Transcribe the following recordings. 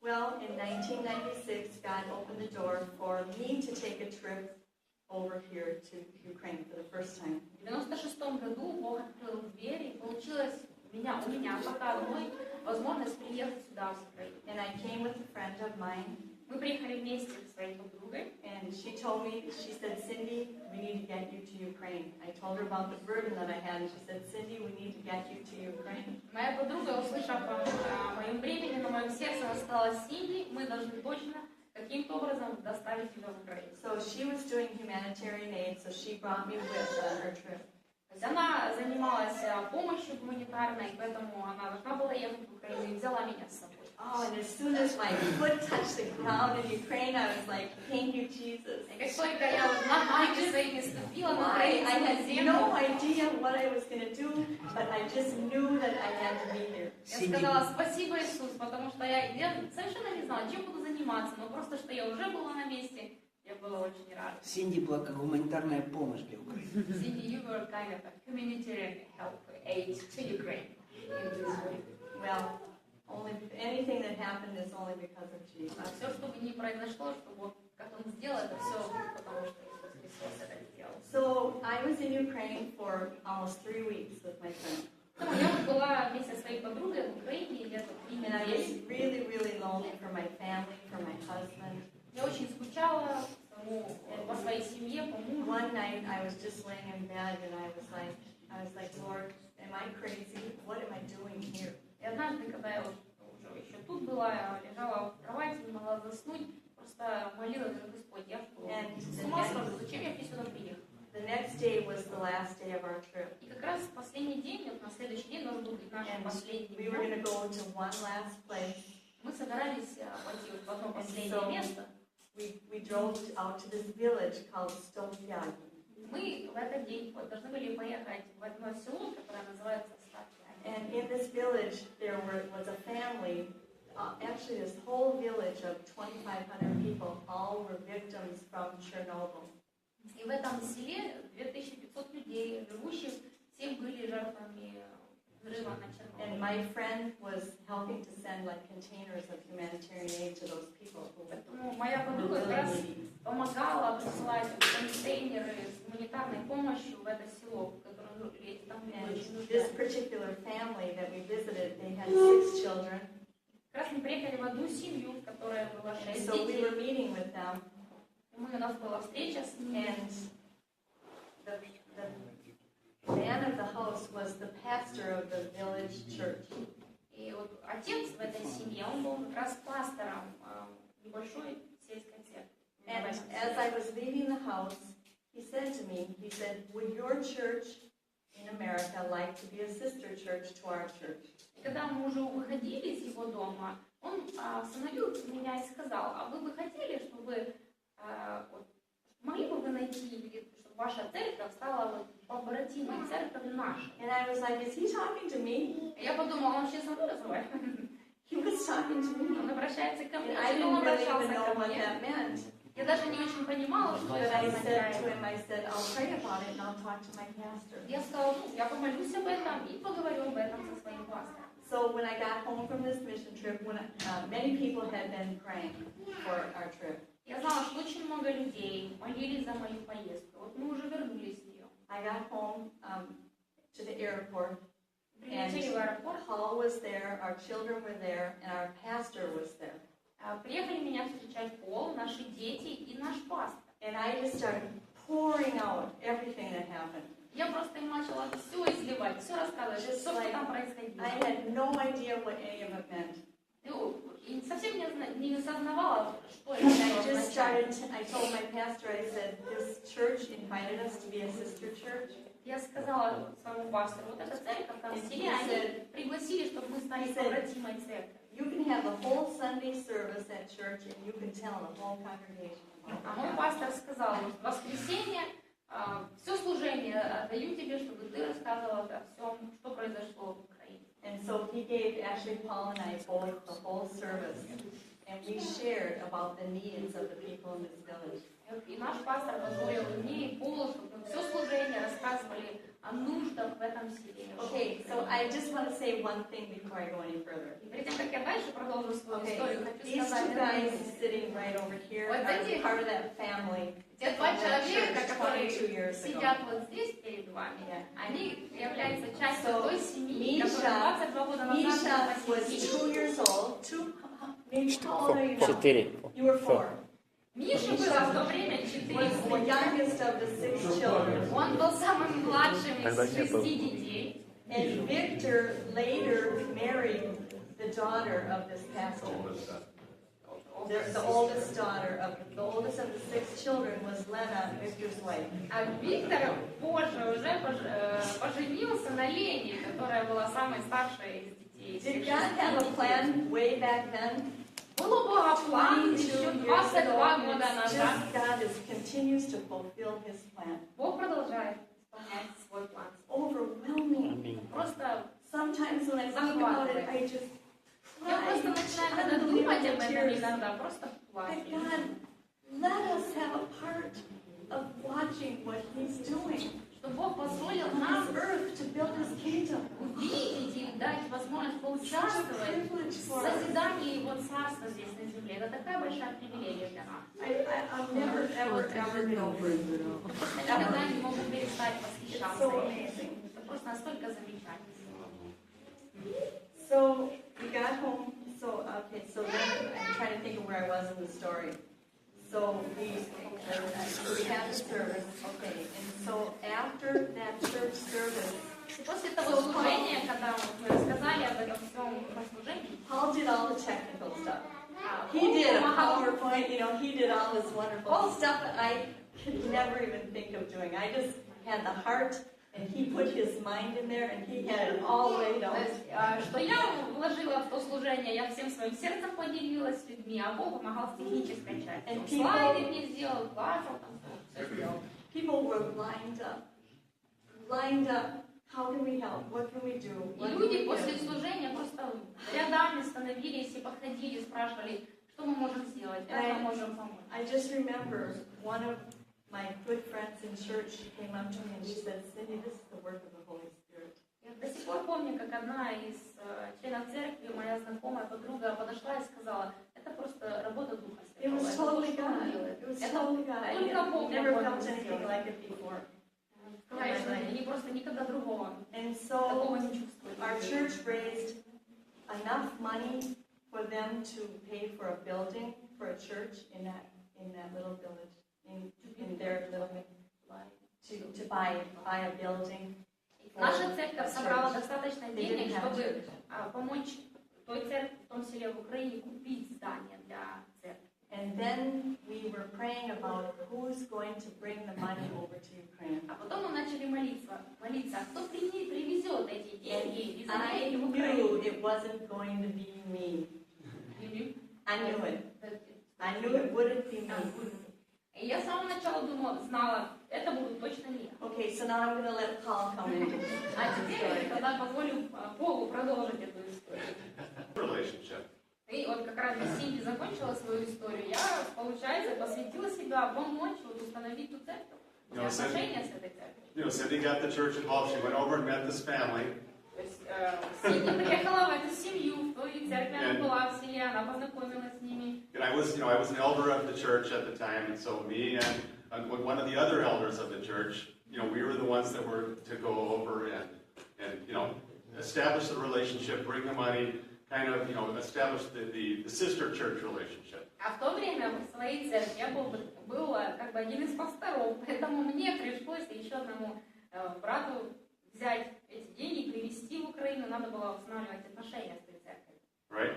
Well, in 1996, God opened the door for me to take a trip over here to Ukraine for the first time. В 96-м году Бог открыл двери, и получилось у меня пока одной возможность приехать сюда, в Украину. And I came with a friend of mine. Мы приехали вместе с своей подругой. And she told me, she said, Cindy, we need to get you to Ukraine. I told her about the burden that I had, and she said, Cindy, we need to get you to Ukraine. Моя подруга, услышав о моем времени, на моем сердце, она сказала: Синди, мы должны точно каким-то образом доставить тебя в Украину. So she was doing humanitarian aid, so she brought me with on her trip. То есть она занималась помощью гуманитарной, поэтому она должна была ехать в Украину и взяла меня с собой. Oh, and as soon as my foot touched the ground in Ukraine, I was like, thank you, Jesus. И как только я ногами своими ступила на I украинскую had землю, no idea what I was going to do, but I just knew that I had to be here. я сказала: спасибо, Иисус, потому что я совершенно не знала, чем буду заниматься, но просто, что я уже была на месте, я была очень рада. Синди была как гуманитарная помощь для Украины. Cindy, you were kind of a humanitarian help aid to Ukraine in this way. Well, anything that happened is only because of Jesus. Все, что бы ни произошло, что вот как он сделал, это все потому, что Иисус Христос это сделал. So I was in Ukraine for almost 3 weeks with my friend. Я была вместе со своей подругой в Украине где-то 3 And I was недели. really, really lonely for my family, for my husband. Я очень скучала по своей семье, по мужу. One night I was just laying in bed and I was like, Lord, am I crazy? What am I doing here? И однажды, когда я уже еще тут была, я лежала в кровати, не могла заснуть, просто молилась за Господь. Я что, с ума схожу? Зачем я сюда приехала? The next day was the last day of our trip. И как раз последний день, вот на следующий день должен был быть наш последний We were день. going to go to one last place. Мы собирались пойти в одно последнее So, место. We drove out to this village called Stovyagi. Мы в этот день должны были поехать в одно село, которое называется Статья. And in this village, there was a family, actually this whole village of 2,500 people, all were victims from Chernobyl. И в этом селе 2500 людей, живущих, все были жертвами взрыва на Чернобыле. And my friend was helping to send like containers of humanitarian aid to those people who Поэтому моя подруга как раз помогала присылать контейнеры с гуманитарной помощью в это село, в котором там очень нужны. This particular family that we visited, they had 6 children. Как раз мы приехали в одну семью, в которой было 6 So we детей. were meeting with them. У нас была встреча с ними. And the man of the house was the pastor of the village church. И вот отец в этой семье, он был как раз пастором небольшой сельской церкви. And as I was leaving the house, he said to me, he said, would your church in America like to be a sister church to our church? И когда мы уже выходили из его дома, он остановил меня и сказал: а вы бы хотели, чтобы могли бы вы найти, чтобы ваша церковь стала вот побратимой церковью нашей? And I was like, is he talking to me? Я подумала, он сейчас со мной разговаривает. He was talking to me. Он обращается ко мне. And I Он didn't really обращался even know ко what мне. that meant. Я даже не очень понимала, что But это I said означает. to him, I said, I'll pray about it and I'll talk to my pastor. Я сказала: я помолюсь об этом и поговорю об этом со своим пастором. So when I got home from this mission trip, many people had been praying for our trip. Я знала, что очень много людей молились за мою поездку. Вот мы уже вернулись в нее. I got home to the airport, and Прилетели в аэропорт. Paul was there, our children were there, and our pastor was there. Приехали меня встречать Пол, наши дети и наш пастор. And I just started pouring out everything that happened. Я просто им начала все изливать, все рассказывать, все, что там происходило. I had no idea what any of it meant. И совсем не осознавала, что это And I just означает. I told my pastor, I said, this church invited us to be a sister church. Я сказала своему пастору: вот эта церковь, там в селе, они пригласили, чтобы мы стали побратимой церковью. You can have a whole Sunday service at church and you can tell the whole congregation. А мой пастор сказал: в воскресенье все служение отдаю тебе, чтобы ты рассказывала о всем, что произошло в Украине. And so he gave actually Paul and I both the whole service. And we shared about the needs of the people in this village. И наш пастор позволил мне и Полу, чтобы мы все служение рассказывали о нуждах в этом селе. Okay, so I just want to say one thing before I go any further. И перед тем, как я дальше продолжу свою историю, хочу These сказать, two guys sitting right over here Вот are эти- part of that family те два from that человека, church которые 22 years ago. сидят вот здесь перед вами, Yeah. они являются частью So, той семьи, Misha- которая 22 года Misha назад was посетила. 2 years old. Maybe how old are you now? 4. You were 4. Миша было в то время 4 Was the года. youngest of the 6 children. Он был самым младшим Тогда из не был. 6 детей. And Victor later married the daughter of this pastor. The oldest daughter of the oldest of the 6 children was Lena, Victor's wife. А Виктор позже уже поженился на Лене, которая была самой старшей из детей. Did God have a plan way back then? Был у Бога план еще 22 years 22 ago. года It's назад. just God continues to fulfill His plan. Бог продолжает исполнять свой план. Overwhelming. Просто Sometimes when I think about it, I just я просто начинаю когда думать об этом иногда, просто But плачу. God, let us have a part of watching what He's doing Что Бог позволил on нам this earth to build His kingdom. увидеть и дать возможность Such a поучаствовать privilege в for us. созидании Его Царства здесь на земле. Это такая большая привилегия для нас. I've never, ever been over it. Я просто никогда не могу перестать It's восхищаться. so amazing. Это просто настолько замечательно. So we got home. So then I'm trying to think of where I was in the story. So we had the service. Okay, and so after that church service, И после того служения, когда вот мы рассказали об этом всем служении, Paul did all the technical stuff. He Бог did a помогал. PowerPoint, he did all this wonderful stuff that I could never even think of doing. I just had the heart, and he put his mind in there, and he had it all laid out. То есть, что я вложила в то служение, я всем своим сердцем поделилась с людьми, а Бог помогал с технической частью. Он слайды мне сделал, плакал, там все сделал. People were lined up. How can we help? What can we do? И What can люди we после do? служения просто рядами становились и подходили, спрашивали, что мы можем сделать, как мы можем помочь. I just remember one of my good friends in church came up to me and she said, Cindy, this is the work of the Holy Spirit. Я до сих пор помню, как одна из членов церкви, моя знакомая подруга, подошла и сказала, это просто работа Духа It Святого. was Это то, totally что он God. делает. It was Это totally God. I только Бог never может felt это anything сделать. like it before. Сказали, что они просто никогда другого And такого so не чувствовали. our church raised enough money for them to pay for a building for a church in that little village, in their little to buy a building. Наша церковь собрала достаточно денег, чтобы помочь той церкви в том селе в Украине купить здание для церкви. And then we were praying about who's going to bring the money over to Ukraine. А потом мы начали молиться, кто привезет эти деньги из I Америки в knew Украину. it wasn't going to be me. You knew? I knew it. I knew it wouldn't be me. И я с самого начала знала, это буду точно не я. Okay, so now I'm going to let Paul come in. А теперь, когда позволю Богу продолжить эту историю. Relationship. И вот как раз Синди закончила свою историю, я, получается, посвятила себя помочь вот установить ту церковь, и отношения с этой церковью. Cindy got the church involved. She went over and met this family. То есть Синди приехала в эту семью, в той церкви она была в селе, она познакомилась с ними. And I was an elder of the church at the time, and so me and one of the other elders of the church, we were the ones that were to go over and establish the relationship, bring the money, kind of, establish the sister church relationship. А в то время в своей церкви я был как бы один из пасторов, поэтому мне пришлось еще одному брату взять эти деньги, привезти в Украину, надо было устанавливать отношения с этой церковью. Right?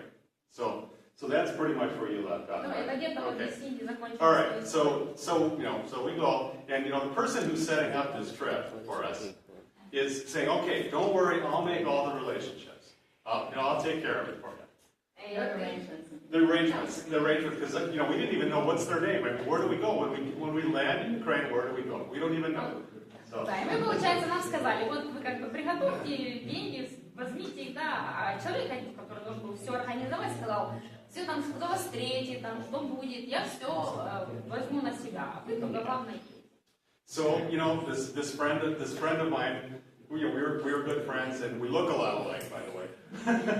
So that's pretty much where you left off. Ну, Right? это где-то вот Okay. здесь Синди закончила All свою right. историю. So we go, and the person who's setting up this trip for us is saying, okay, don't worry, I'll make all the relationships. I'll take care of it for you. The arrangements, because we didn't even know what's their name. I mean, where do we go when we land in Ukraine? Where do we go? We don't even know. So Да, и мы, получается, нам сказали, вот вы как бы приготовьте деньги, возьмите их, да, а человек, который должен был все организовать, сказал, все там, кто вас встретит, там, что будет, я все возьму на себя, а вы только главное едете. So, you know, this friend of mine, we were good friends, and we look a lot alike, by the way.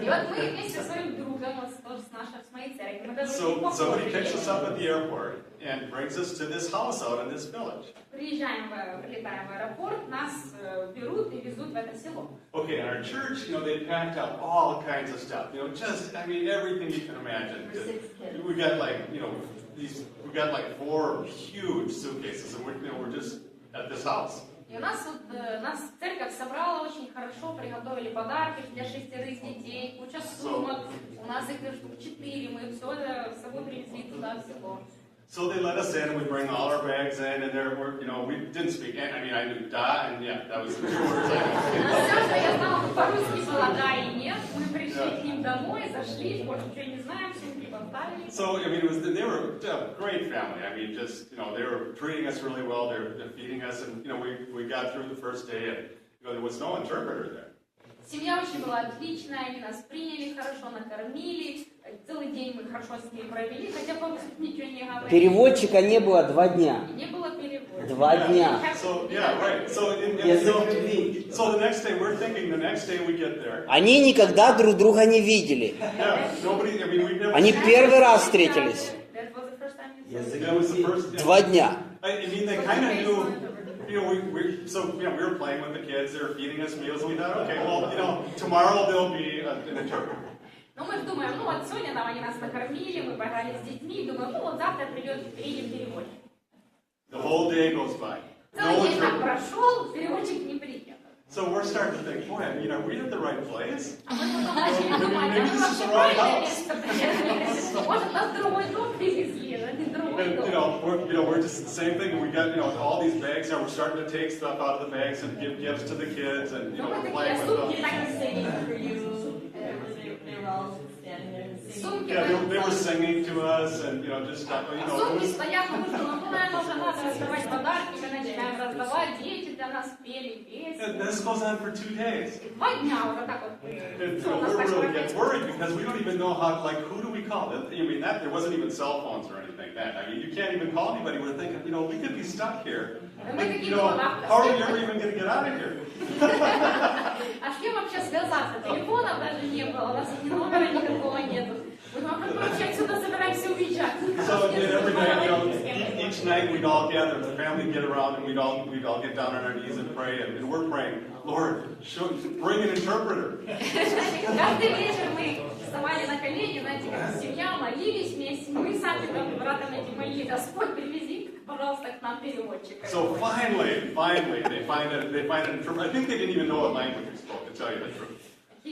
И вот мы вместе с своим другом, вот тоже с моей церкви, мы даже очень So somebody похожи. picks us up at the airport and brings us to this house out in this village. Прилетаем в аэропорт, нас берут и везут в это село. Okay, in our church, you know, they packed up all kinds of stuff. You know, just, I mean, everything you can imagine. For 6 kids. We got like, you know, we got like 4 huge suitcases, and we're just at this house. И у нас нас церковь собрала очень хорошо, приготовили подарки для 6 детей, куча сумок, у нас их штук 4, мы все это с собой привезли туда в село. So they let us in, we bring all our bags in, and there were, you know, we didn't speak, I mean, I knew da, and yeah, that was the 2 words I knew. Все, что я знала по-русски, было да и нет. Мы пришли к ним домой, зашли, больше ничего не знаем, сумки поставили. So, I mean, they were a great family. I mean, just, you know, they were treating us really well, they're feeding us, and, you know, we got through the first day, and, you know, there was no interpreter there. Семья очень была отличная, они нас приняли хорошо, накормили. Целый день мы хорошо с ними провели, хотя по-русски ничего не говорили. Переводчика не было 2 дня. И не было перевода. 2 дня. So, yeah, right. So, so the next day, we're thinking the next day we get there. Они никогда друг друга не видели. Yeah, nobody, I mean, we've never Они первый раз встретились. That was the first time you saw That was the first. 2 дня. I mean, they kind of knew, you know, we were playing with the kids, they were feeding us meals, and we thought, okay, well, you know, tomorrow there'll be an interpreter. Ну мы же думаем, ну вот сегодня там они нас накормили, мы поиграли с детьми, думаем, ну вот завтра приедет переводчик. The whole day goes by. No Целый день так interpreter. прошел, переводчик не приехал. So we're starting to think, boy, you know, we're at the right place. А мы потом начали думать, а мы вообще правильное место приехали? Может, нас в другой дом привезли, а не другой And, дом. we're just the same thing. We got, you know, all these bags now. We're starting to take stuff out of the bags and give gifts to the kids, and, you Ну know, мы we're такие, playing with сумки them. так и Singing стоим. for you, and they were all standing there and singing. Сумки Yeah, they were singing to us, and, you know, just, you know, it Сумки was, стоят, ну что, ну наверное, уже надо раздавать подарки, мы начинаем раздавать, дети для нас пели and песни. this goes on for 2 days. 2 дня уже так вот. And, you Всё, know, у нас we're так really проходит. getting worried because we don't even know how, like, who do we call? I mean, there wasn't even cell phones or anything then. I mean, you can't even call anybody. We're thinking, you know, we could be stuck here. Like, you know, how are we ever even going to get out of here? А с кем вообще связаться? Телефонов даже не было, у нас ни номера никакого нету. Мы вообще отсюда собираемся уезжать. So every night, you know, each night we'd all gather, the family would get around, and we'd all get down on our knees and pray, and we're praying, Lord, bring an interpreter. Каждый вечер мы вставали на колени, знаете, как семья, молились вместе. Мы сами там братом эти молились, Господь, привези, пожалуйста, к нам переводчика. So finally, they find an interpreter. I think they didn't even know what language we spoke, to tell you the truth.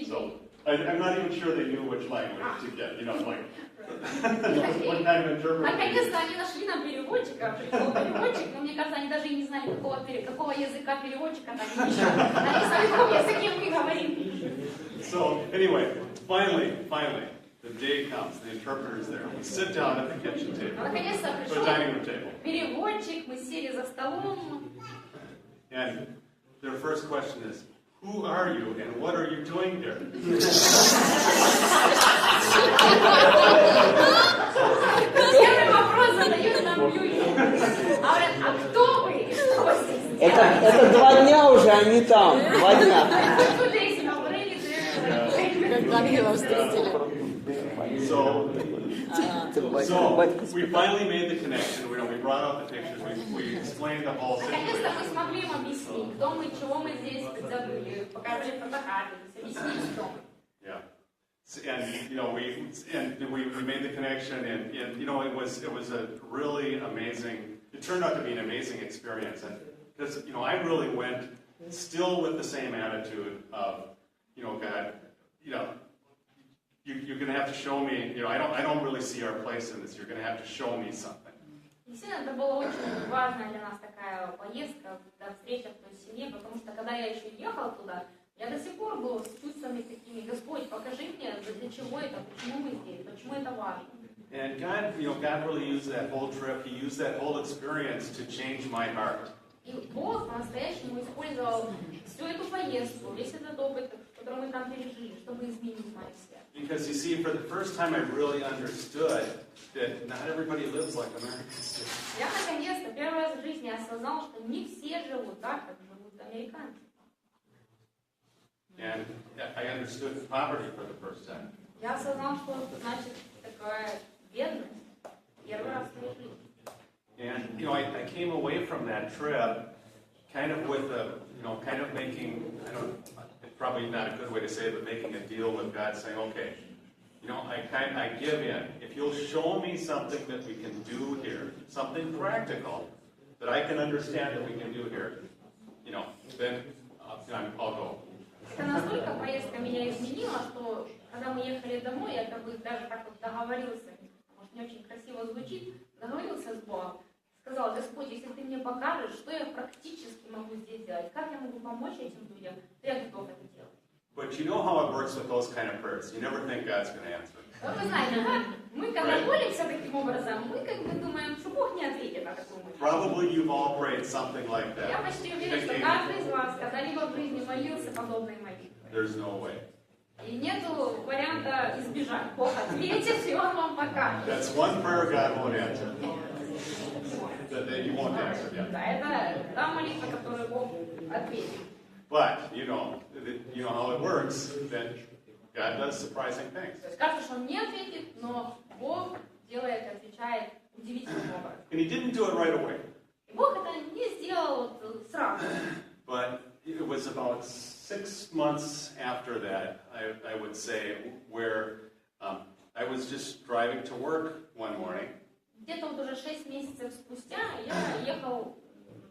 So I'm not even sure they knew which language to get, you know, like, what kind of interpreter. Наконец-то они нашли нам переводчика, пришел переводчик, но мне кажется, они даже и не знали, какого языка переводчика там ищут. Они знали, на каком языке мы говорим. So anyway, finally, the day comes, the interpreter's there. We sit down at the kitchen table, Но наконец-то or пришел dining room table, переводчик, мы сели за столом. and their first question is, who are you and what are you doing here? Первый вопрос задают нам люди. Говорят, а кто вы и что здесь делаете? Это 2 дня уже, они там. 2 дня. Today is already there. Как ангелов встретили. So we finally made the connection. We brought out the pictures. We explained the whole Наконец-то situation. мы смогли им объяснить, кто мы, чего мы здесь забыли, показали фотографии, объяснили, что мы. Yeah. And you know we made the connection, and you know it was a really amazing. It turned out to be an amazing experience, and because you know I really went still with the same attitude of, you know, God, you know, you're going to have to show me. You know, I don't really see our place in this. You're going to have to show me something. Действительно, это была очень важная для нас такая поездка, встреча в той семье, потому что когда я еще ехал туда, я до сих пор был с чувствами такими: Господь, покажи мне, для чего это, почему мы здесь, почему это важно. And God, you know, God really used that whole trip. He used that whole experience to change my heart. И Бог по-настоящему использовал всю эту поездку, весь этот опыт, которое мы там пережили, чтобы изменить мое сердце. Because you see, for the first time I really understood that not everybody lives like Americans do. Я наконец-то первый раз в жизни осознал, что не все живут так, как живут американцы. And I understood poverty for the first time. Я осознал, что значит такая бедность. Первый раз в своей жизни. And, you know, I came away from that trip kind of with a, you know, kind of making, I don't, it's probably not a good way to say it, but making a deal with God, saying, okay, you know, I give in. If you'll show me something that we can do here, something practical that I can understand that we can do here, you know, then I'll go. Это настолько поездка меня изменила, что когда мы ехали домой, я как бы даже так вот договорился, может, не очень красиво звучит, договорился с Богом. Сказал: Господь, если ты мне покажешь, что я практически могу здесь делать, как я могу помочь этим людям, то я готов это делать. But you know how it works with those kind of prayers. You never think God's going to answer. Вы знаете, мы когда молимся таким образом, мы как бы думаем, что Бог не ответит на такую молитву. Probably you've all prayed something like Я that. почти уверен, что каждый из вас когда-либо в жизни молился подобной молитвой. There's no way. И нету варианта избежать. Бог ответит, и Он вам покажет. That's one prayer God won't answer. That you won't answer, yeah. Да, это та молитва, которую Бог ответит. But you know how it works. That God does surprising things. То есть кажется, что Он не ответит, но Бог делает, отвечает удивительным образом. And He didn't do it right away. И Бог это не сделал вот сразу. But it was about 6 months after that, I would say, where I was just driving to work one morning. Где-то вот уже 6 месяцев спустя я ехал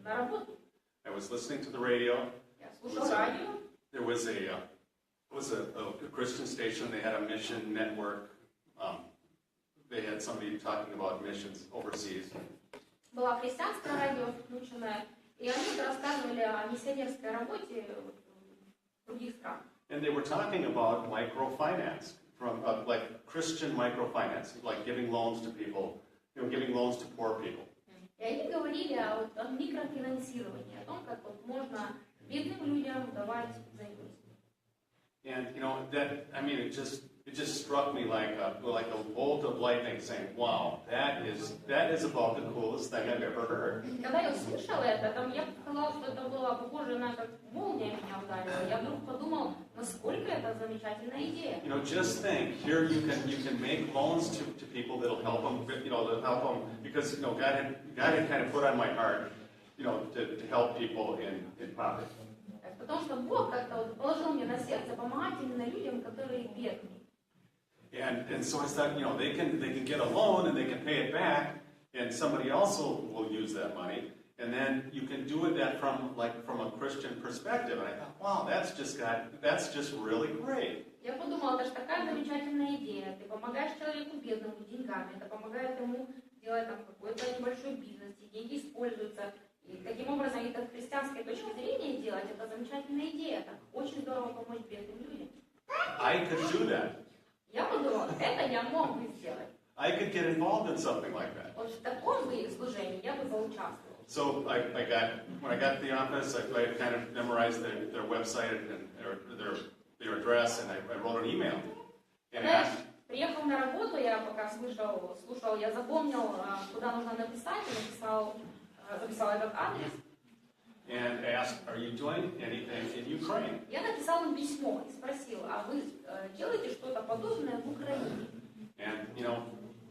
на работу. I was listening to the radio. Я слушал радио. There was a Christian station. They had a mission network. They had somebody talking about missions overseas. Была христианское радио включенное, и они рассказывали о миссионерской работе в других странах. And they were talking about microfinance, from like Christian microfinance, like giving loans to people, giving loans to poor people. И они говорили о микрофинансировании, о том, как вот можно бедным людям давать займы. And that, I mean, it just struck me like a bolt of lightning, saying, "Wow, that is about the coolest thing I've ever heard." Когда я услышал это, там я сказала, что это было похоже на как молния меня ударила. Я вдруг подумал, насколько это замечательная идея. Just think, here you can make loans to people that'll help them, that'll help them, because God had kind of put on my heart, to help people in poverty. Потому что Бог как-то вот положил мне на сердце помогать именно людям, которые бедные. And so I thought, they can get a loan and they can pay it back, and somebody else will use that money, and then you can do it from a Christian perspective. And I thought, wow, that's just really great. Я подумала, это же такая замечательная идея. Ты помогаешь человеку бедному деньгами, это помогает ему делать там какой-то небольшой бизнес, и деньги используются. И таким образом, и с христианской точки зрения делать, это замечательная идея. Так очень здорово помочь бедным людям. I could do that. Я подумала, это я мог бы сделать. I could get involved in something like that. Вот в таком бы служении я бы поучаствовала. So when I got to the office, I kind of memorized their website and their address, and I wrote an email. And asked, приехал на работу, я пока слушал, я запомнил, куда нужно написать, и записал этот адрес. And asked, "Are you doing anything in Ukraine?" Я написал им письмо и спросил, а вы делаете что-то подобное в Украине? And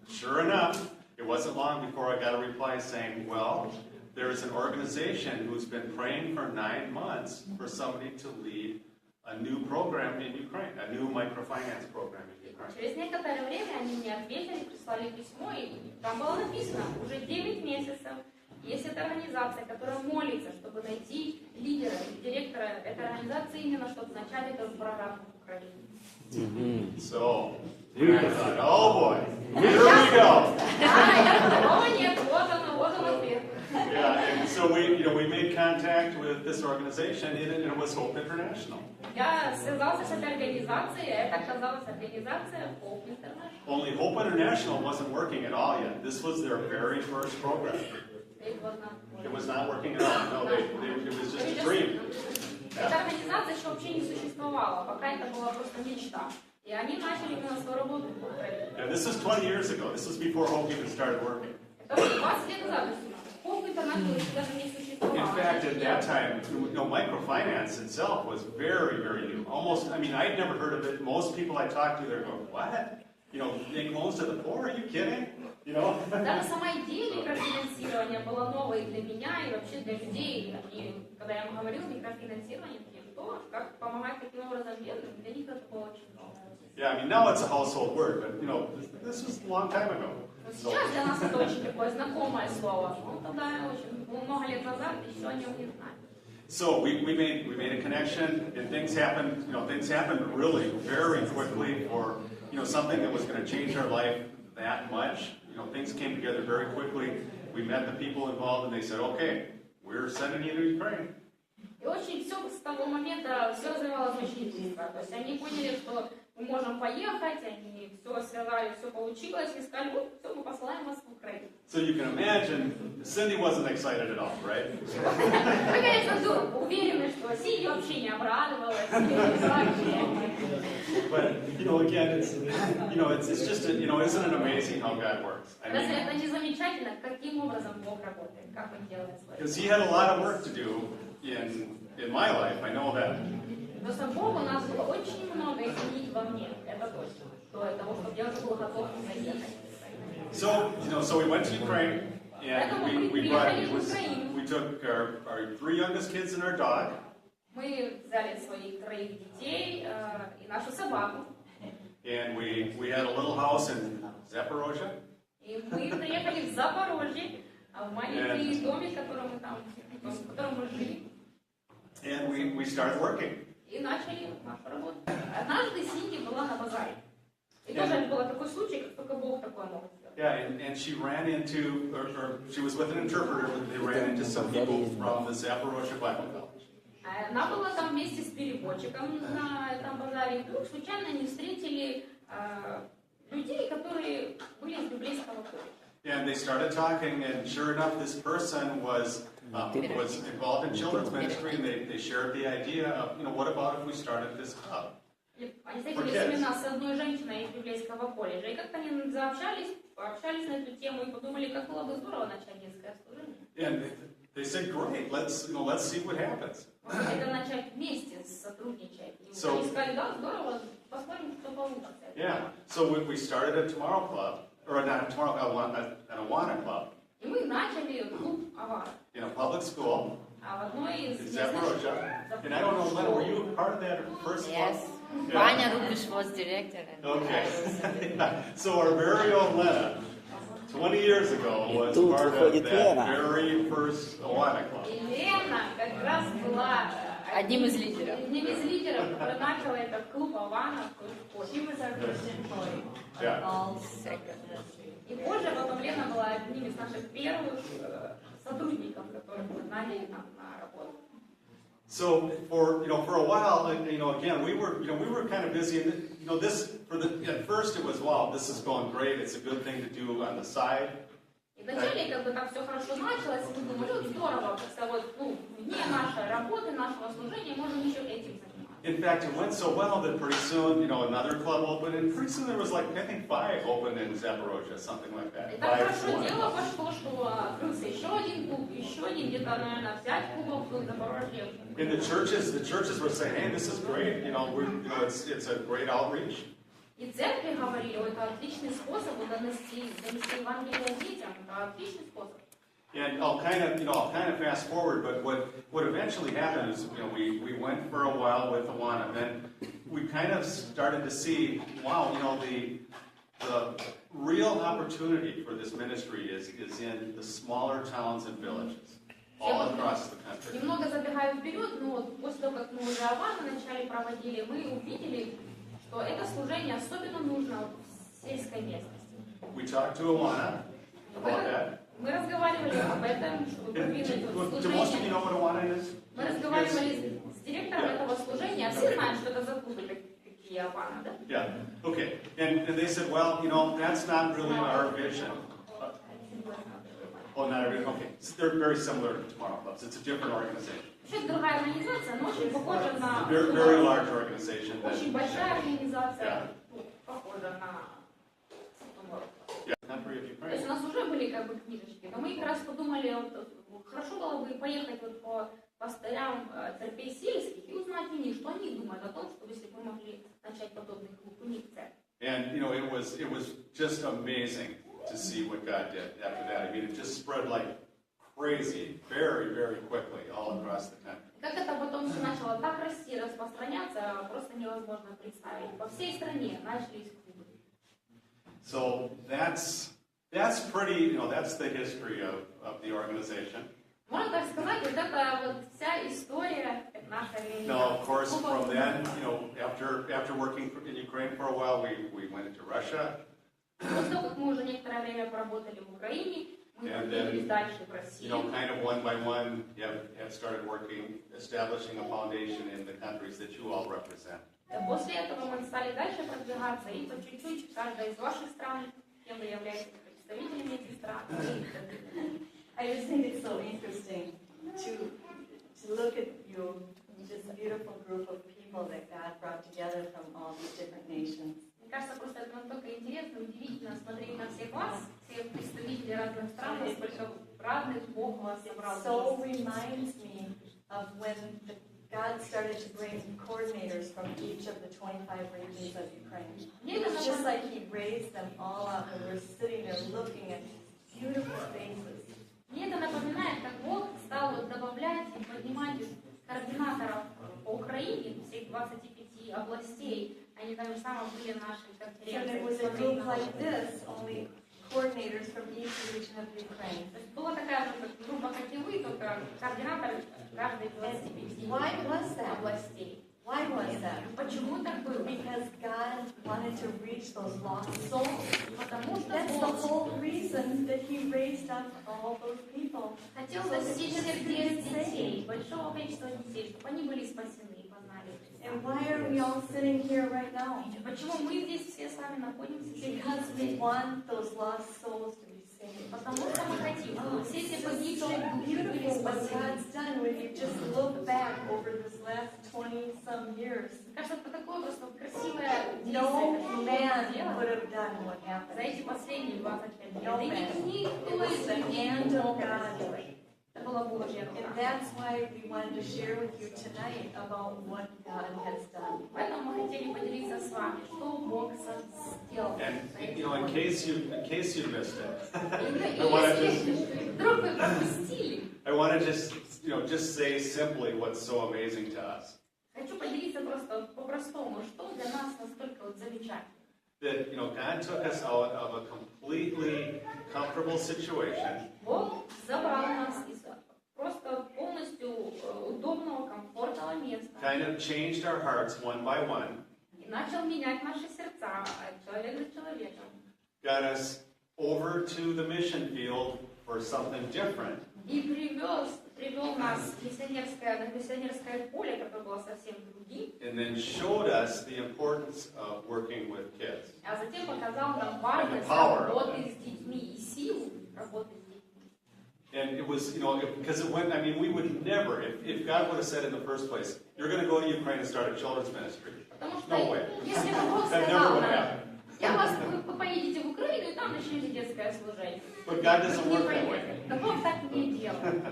sure enough, it wasn't long before I got a reply saying, "Well, there is an organization who's been praying for 9 months for somebody to lead a new program in Ukraine, a new microfinance program in Ukraine." Через некоторое время они мне ответили, прислали письмо, и там было написано, уже 9 месяцев есть эта организация, которая молится, чтобы найти лидера и директора этой организации именно, чтобы начать эту программу в Украине. So, I thought, oh boy, here we go. Нет, вот он ответ. Yeah, and so we made contact with this organization, and it was Hope International. Я связался с этой организацией, это оказалась организация Клуб International. Only Hope International wasn't working at all yet. This was their very first program. It was not working at all. No, it was just a dream. Эта организация еще вообще не существовала, пока это была просто мечта. И они начали именно свою работу в Украине. Yeah, this was 20 years ago. This was before Hope even started working. Это уже 20 лет назад. Хоп интернет даже не существовало. In fact, at that time, microfinance itself was very, very new. Almost, I mean, I'd never heard of it. Most people I talked to, they're going, what? Make loans to the poor? Are you kidding? Даже сама идея микрофинансирования была новой для меня и вообще для людей. И когда я им говорила микрофинансирование, что, как помогать таким образом бедным, для них это было очень новое. Yeah, I mean, now it's a household word, but, this was a long time ago. Сейчас для нас это очень такое знакомое слово. Ну, тогда очень много лет назад еще о нем не знали. So we made a connection, and things happened really very quickly for, something that was going to change our life that much. Things came together very quickly. We met the people involved, and they said, okay, we're sending you to Ukraine. И очень все с того момента все развивалось очень быстро. То есть они поняли, что мы можем поехать, они все связали, все получилось, и сказали, вот, все, мы посылаем вас в Украину. So you can imagine, Cindy wasn't excited at all, right? Вы, конечно, уверены, что Синди вообще не обрадовалась. But, again, it's just, isn't it amazing how God works? I Разве mean, это не замечательно, каким образом Бог работает, как Он делает свое? because He had a lot of work to do in my life, I know that. Просто Богу у нас было очень много изменить во мне, это точно, до того, чтобы я уже был готов заехать. So we went to Ukraine, and we took our 3 youngest kids and our dog. Мы взяли своих 3 детей и нашу собаку. And we had a little house in Zaporozhye. И мы приехали в Запорожье, в маленький домик, в котором мы жили. And we started working. И начали нашу работу. Однажды Синди была на базаре. И тоже был такой случай, как только Бог такой мог сделать. Yeah, and she ran into, or she was with an interpreter, but they ran into some people from the Zaporozhye Bible College. Она была там вместе с переводчиком на этом базаре, и вдруг случайно они встретили людей, которые были из библейского колледжа. And they started talking, and sure enough, this person was involved in children's ministry, and they shared the idea of, what about if we started this club? Они встретились именно с одной женщиной из библейского колледжа, и как-то они пообщались на эту тему и подумали, как было бы здорово начать детское служение. And they said, great, let's see what happens. Это начать вместе сотрудничать. И они сказали, да, здорово, посмотрим, что получится. Yeah, so we started a Tomorrow Club, or not a Tomorrow Club, an Awana Club. И мы начали клуб Авара. In a public school. В одной из In Zaporozhye. And I don't know, Lena, were you part of that first club? Yes. Yeah. Vanya Rubish was director. And Okay. Yeah. So our very own Lena, 20 years ago, was Тут part of выходит that Лена. very first Awana Club. И Лена как раз была одним из лидеров. одним из лидеров, который начал этот клуб Авана. Yeah. И позже потом Лена была одним из наших первых сотрудников, которых мы наняли на работу. So for a while, again, we were kind of busy. And, at first it was, wow, this is going great. It's a good thing to do on the side. И вначале как бы так все хорошо началось, и мы думали, здорово, как-то вне нашей работы, нашего служения можем еще этим заниматься. In fact, it went so well that pretty soon, another club opened, and pretty soon there was I think 5 opened in Zaporozhye, something like that. И так хорошо дело пошло, что открылся еще один клуб, где-то, наверное, 5 клубов в Запорожье. And the churches were saying, hey, this is great, it's a great outreach. И церкви говорили, это отличный способ донести Евангелие детям, это отличный способ. And I'll kind of fast forward, but what eventually happened is, we went for a while with Awana, and then we kind of started to see, wow, the real opportunity for this ministry is in the smaller towns and villages all across the country. Немного забегаю вперед, но после того, как мы уже Авану вначале проводили, мы увидели, что это служение особенно нужно в сельской местности. We talked to Awana about that. Мы разговаривали об этом, чтобы продвинуть Do most of you служение. know what Awana is? Мы разговаривали с директором этого служения, все знают, что это за клубы такие Авана, да? Yeah. Okay. And they said, well, that's not really our vision. Oh, not our vision. Okay. So they're very similar to Tomorrow Clubs. It's a different organization. Чуть другая организация, но очень похожа на... Very large organization. Очень большая организация, похожа на... Yeah, country of То есть Ukraine. у нас уже были как бы книжечки, но мы как раз подумали, вот, хорошо было бы поехать вот по пастырям церквей сельских и узнать у них, что они думают о том, что если бы мы могли начать подобный клуб у них в церкви. And it was just amazing to see what God did after that. I mean, it just spread like crazy, very, very quickly all across the country. Как это потом все начало так расти, распространяться, просто невозможно представить. По всей стране начались клубы. So that's pretty, that's the history of the organization. Можно так сказать, вот это вот вся история нашей организации. Now, of course, from then, after working in Ukraine for a while, we went into Russia. После того, как мы уже некоторое время поработали в Украине, мы двинулись дальше в Россию. Kind of one by one, have started working, establishing a foundation in the countries that you all represent. После этого мы стали дальше продвигаться, и по чуть-чуть каждая из ваших стран, кем вы являетесь представителями этих стран. I just think it's so interesting to look at you, this beautiful group of people that God brought together from all these different nations. Мне кажется, просто это настолько интересно, удивительно смотреть на всех вас, всех представителей разных стран, насколько разных Бог вас собрал. It so reminds me of when God started to bring coordinators from each of the 25 regions of Ukraine. It's just like He raised them all up, and we're sitting there looking at these beautiful faces. Мне это напоминает, как Бог стал добавлять и поднимать координаторов по Украине, всех 25 областей. Они там же самое были наши So конференции. there was a group like this, only coordinators from each region of Ukraine. То есть была такая же группа, как и вы, только координаторы каждой 25 Why was that? областей. Why was that? Почему так было? Because God wanted to reach those lost souls. Потому что That's the Бог whole reason that He raised up all those people. хотел достичь сердец детей, большого количества детей, чтобы они были спасены и познали Христа. And why are we all sitting here right now? Почему мы здесь все с вами находимся? Because we want those lost souls to be saved. Потому что мы хотим, чтобы все эти It's погибшие so души были beautiful what спасены. God's done when you just look back over this last 20-some years. Мне кажется, это такое просто красивое No действие, man которое would дело have done what за happened. эти последние 25 лет. No И man. никто It was из the них hand не of мог это God. сделать. Это была Божья And рука. that's why we wanted to share with you tonight about what God has done. Поэтому мы хотели поделиться с вами, что Бог сделал. And in case you missed it, И если вдруг вы пропустили, I want to just say simply what's so amazing to us. хочу поделиться просто по-простому, что для нас настолько вот замечательно. That God took us out of a completely comfortable situation. Бог забрал нас из просто полностью удобного, комфортного места Kind of changed our hearts one by one. и начал менять наши сердца человек за человеком. Got us over to the mission field for something different. И привел нас на миссионерское поле, которое было совсем другим, And then showed us the importance of working with kids. а затем показал нам важность power of работы с детьми и силу работы с детьми. And it was, because it went, we would never, if God would have said in the first place, you're going to go to Ukraine and start a children's ministry. Потому что No way. если бы Бог That never сказал would нам, happen. вы поедете в Украину и там начнете детское служение. But God doesn't Не work that way. поедете. Да Бог так не делает.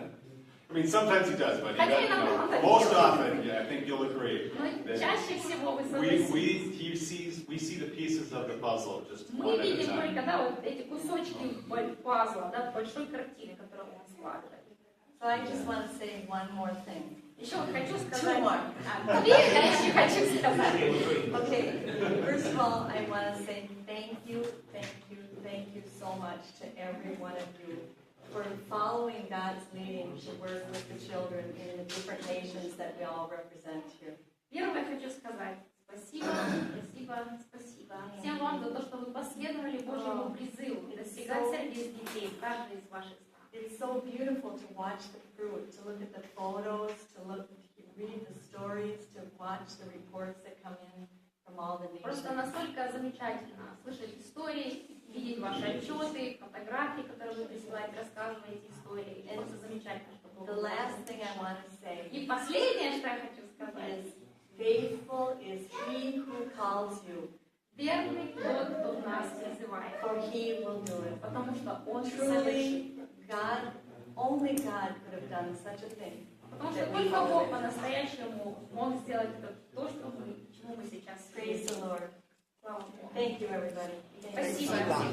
Sometimes He does, but Хотя иногда Он так most делает. often, I think you'll agree, Но that чаще всего вы we согласитесь. see the pieces of the puzzle just Мы one at a видим time. только вот эти кусочки пазла, большой картины, которую Он складывает. So I just want to say one more thing. Еще вот хочу Two сказать. more. Две вещи хочу сказать. Okay, first of all, I want to say thank you so much to every one of you for following God's leading to work with the children in the different nations that we all represent here. Первое хочу сказать. Спасибо всем вам за то, что вы последовали Божьему призыву достигать сердец детей в каждой из ваших стран. It's so beautiful to watch the fruit, to look at the photos, to read the stories, to watch the reports that come in from all the Просто nations. настолько замечательно слышать истории, видеть ваши отчеты, фотографии, которые вы присылаете, рассказываете истории. Это замечательно, что The last thing I want to say И последнее, что я хочу сказать, is faithful is he who calls you, верный тот, кто нас призывает, for he will do it. потому что Он совершит. Truly, God, only God could have done such a thing. Потому что только Бог по-настоящему мог сделать это, то, что мы, к чему мы сейчас Praise the Lord. Слава Богу. Thank you, everybody. Спасибо. Спасибо.